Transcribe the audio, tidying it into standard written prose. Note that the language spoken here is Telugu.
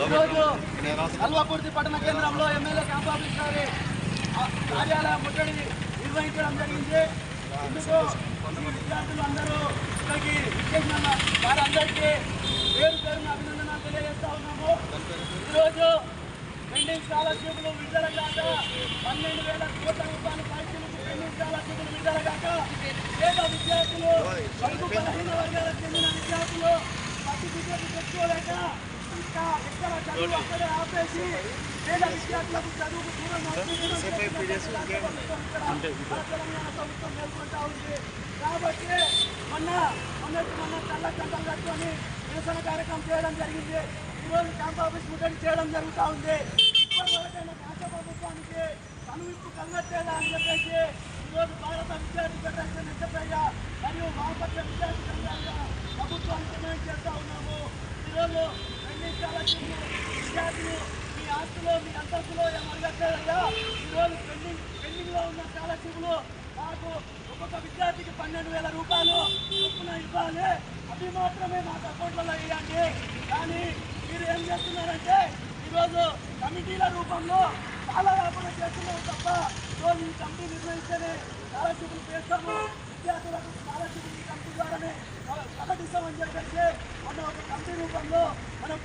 ఈరోజు కల్వకుర్తి పట్టణ కేంద్రంలో ఎమ్మెల్యే క్యాంప్ ఆఫీస్ గారి కార్యాలయం ముట్టడి నిర్వహించడం జరిగింది. ఇందుకు విద్యార్థులు అందరూ ఇక్కడికి విచ్చేసిన వారందరికీ పేరు పేరున అభినందనలు తెలియజేస్తా ఉన్నాము. ఈరోజు పెండింగ్ స్కాలర్షిప్లు విడుదల కాక 12,000 కోట్ల రూపాయల పైసలకు పెండింగ్ స్కాలర్షిప్లు విడుదల కాక పేద విద్యార్థులు, బడుగు బలహీన వర్గాలకు చెందిన విద్యార్థులు సర్టిఫికేట్ తెచ్చుకోలేక ఇంకా ఎక్కడ చదువు అక్కడే ఆపేసి పేద విద్యార్థులకు చదువుకు దూరం తెలంగాణ ప్రభుత్వం మేల్కొంటా ఉంది. కాబట్టి మొన్న చల్ల చట్టం కట్టుకొని నిరసన కార్యక్రమం చేయడం జరిగింది. ఈరోజు క్యాంప్ ఆఫీస్ ముట్టడి చేయడం జరుగుతూ ఉంది. ఇప్పటి వరకైనా రాష్ట్ర ప్రభుత్వానికి కనువిప్పు కలగట్టేదా అని చెప్పేసి ఈరోజు భారత విద్యార్థి ఫెడరేషన్ ఎస్ఎఫ్ఐ మరియు వామపక్ష విద్యార్థి సంఘాలుగా ప్రభుత్వాన్ని డిమాండ్ చేస్తూ ఉన్నాము. ఈరోజు విద్యార్థులు మీ ఆస్తులు మీ అంతస్తులో ఏమడగట్లేదయ్యా. ఈరోజు పెండింగ్లో ఉన్న స్కాలర్షిప్లు మాకు ఒక్కొక్క విద్యార్థికి 12,000 రూపాయలు చొప్పున ఇవ్వాలి. అవి మాత్రమే మాకు అకౌంట్లలో వేయండి. కానీ మీరు ఏం చేస్తున్నారంటే ఈరోజు కమిటీల రూపంలో చాలా వ్యాపారం చేస్తున్నారు తప్ప ఈరోజు ఈ కమిటీ నిర్వహిస్తేనే స్కాలర్షిప్లు చేస్తాము, విద్యార్థులకు స్కాలర్షిప్ ఈ కమిటీ ద్వారానే ప్రకటిస్తామని చెప్పేసి మన ఒక కమిటీ రూపంలో మనం